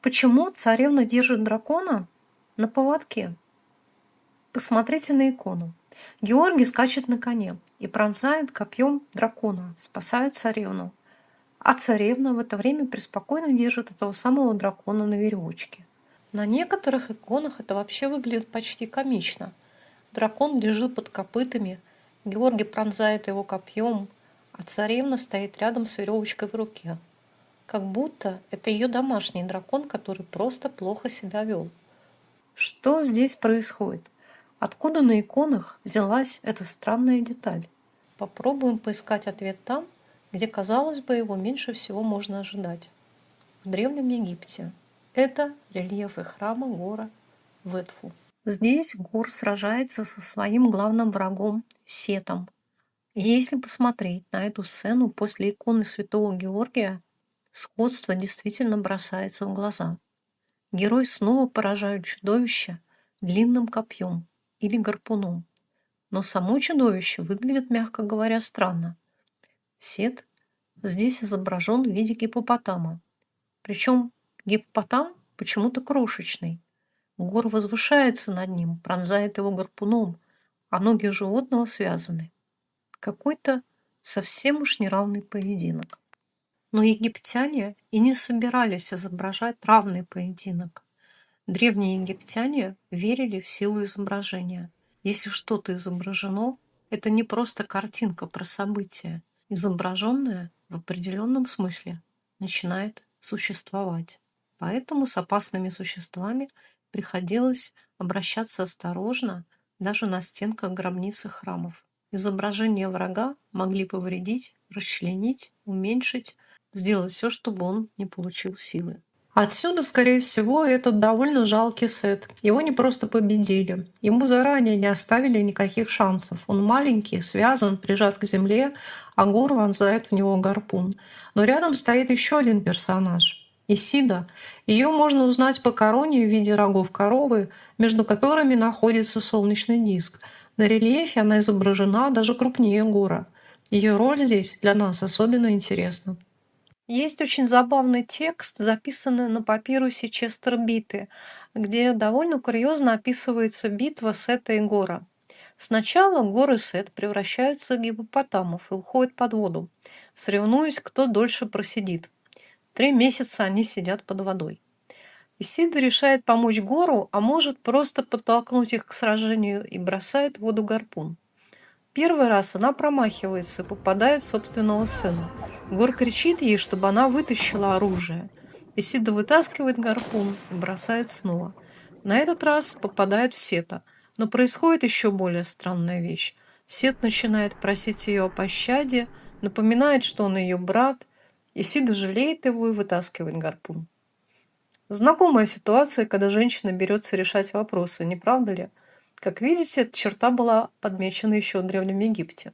Почему царевна держит дракона на поводке? Посмотрите на икону. Георгий скачет на коне и пронзает копьем дракона, спасает царевну. А царевна в это время преспокойно держит этого самого дракона на веревочке. На некоторых иконах это вообще выглядит почти комично. Дракон лежит под копытами, Георгий пронзает его копьем, а царевна стоит рядом с веревочкой в руке. Как будто это ее домашний дракон, который просто плохо себя вел. Что здесь происходит? Откуда на иконах взялась эта странная деталь? Попробуем поискать ответ там, где, казалось бы, его меньше всего можно ожидать. В Древнем Египте. Это рельефы храма Гора в Эдфу. Здесь Гор сражается со своим главным врагом Сетом. И если посмотреть на эту сцену после иконы святого Георгия, сходство действительно бросается в глаза. Герой снова поражает чудовище длинным копьем или гарпуном. Но само чудовище выглядит, мягко говоря, странно. Сет здесь изображен в виде гиппопотама. Причем гиппопотам почему-то крошечный. Гор возвышается над ним, пронзает его гарпуном, а ноги животного связаны. Какой-то совсем уж неравный поединок. Но египтяне и не собирались изображать равный поединок. Древние египтяне верили в силу изображения. Если что-то изображено, это не просто картинка про событие. Изображенное в определенном смысле начинает существовать. Поэтому с опасными существами приходилось обращаться осторожно даже на стенках гробниц и храмов. Изображения врага могли повредить, расчленить, уменьшить, сделать все, чтобы он не получил силы. Отсюда, скорее всего, этот довольно жалкий Сет. Его не просто победили. Ему заранее не оставили никаких шансов. Он маленький, связан, прижат к земле, а Гор вонзает в него гарпун. Но рядом стоит еще один персонаж – Исида. Ее можно узнать по короне в виде рогов коровы, между которыми находится солнечный диск. На рельефе она изображена даже крупнее Гора. Ее роль здесь для нас особенно интересна. Есть очень забавный текст, записанный на папирусе Честер-Биты, где довольно курьезно описывается битва Сета и Гора. Сначала Гор и Сет превращаются в гиппопотамов и уходят под воду, соревнуясь, кто дольше просидит. 3 месяца они сидят под водой. Исида решает помочь Гору, а может просто подтолкнуть их к сражению и бросает в воду гарпун. Первый раз она промахивается и попадает в собственного сына. Гор кричит ей, чтобы она вытащила оружие. Исида вытаскивает гарпун и бросает снова. На этот раз попадает в Сета. Но происходит еще более странная вещь. Сет начинает просить ее о пощаде, напоминает, что он ее брат. Исида жалеет его и вытаскивает гарпун. Знакомая ситуация, когда женщина берется решать вопросы, не правда ли? Как видите, эта черта была подмечена еще в Древнем Египте.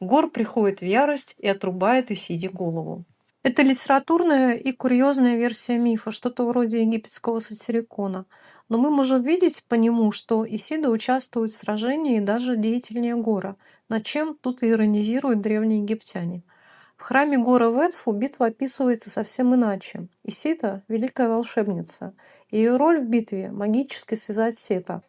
Гор приходит в ярость и отрубает Исиде голову. Это литературная и курьезная версия мифа, что-то вроде египетского сатирикона. Но мы можем видеть по нему, что Исида участвует в сражении даже деятельнее Гора, над чем тут и иронизируют древние египтяне. В храме Гора в Эдфу битва описывается совсем иначе. Исида – великая волшебница. Ее роль в битве – магически связать Сета.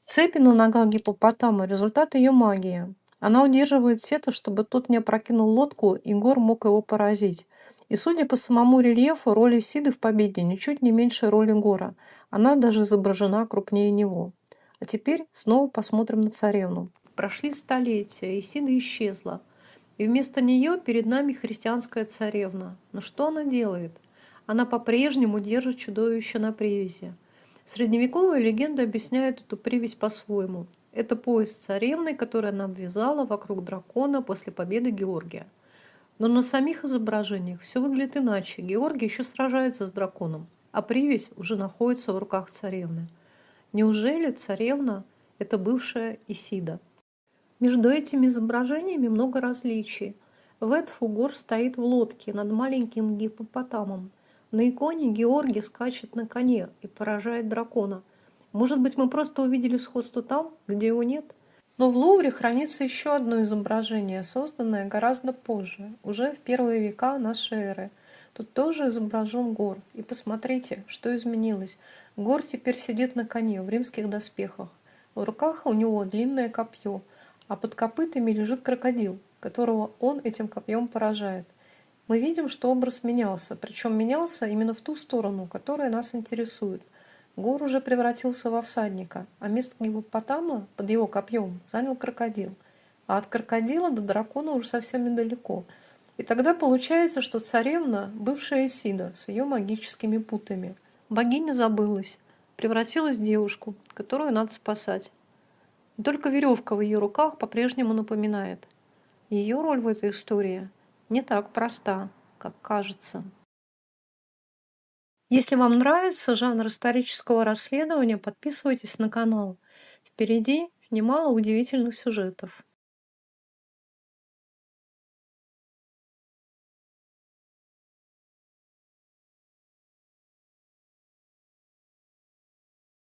Цепи на ногах гиппопотама – результат ее магии. Она удерживает Сета, чтобы тот не опрокинул лодку, и Гор мог его поразить. И судя по самому рельефу, роль Исиды в победе ничуть не меньше роли Гора. Она даже изображена крупнее него. А теперь снова посмотрим на царевну. Прошли столетия, Исида исчезла. И вместо нее перед нами христианская царевна. Но что она делает? Она по-прежнему держит чудовище на привязи. Средневековые легенды объясняют эту привязь по-своему. Это пояс царевны, который она обвязала вокруг дракона после победы Георгия. Но на самих изображениях все выглядит иначе. Георгий еще сражается с драконом, а привязь уже находится в руках царевны. Неужели царевна – это бывшая Исида? Между этими изображениями много различий. В Эдфу Гор стоит в лодке над маленьким гиппопотамом. На иконе Георгий скачет на коне и поражает дракона. Может быть, мы просто увидели сходство там, где его нет? Но в Лувре хранится еще одно изображение, созданное гораздо позже, уже в первые века нашей эры. Тут тоже изображен Гор. И посмотрите, что изменилось. Гор теперь сидит на коне в римских доспехах. В руках у него длинное копье, а под копытами лежит крокодил, которого он этим копьем поражает. Мы видим, что образ менялся, причем менялся именно в ту сторону, которая нас интересует. Гор уже превратился во всадника, а место гиппопотама под его копьем занял крокодил. А от крокодила до дракона уже совсем недалеко. И тогда получается, что царевна – бывшая Исида с ее магическими путами. Богиня забылась, превратилась в девушку, которую надо спасать. И только веревка в ее руках по-прежнему напоминает. Ее роль в этой истории не так проста, как кажется. Если вам нравится жанр исторического расследования, подписывайтесь на канал. Впереди немало удивительных сюжетов.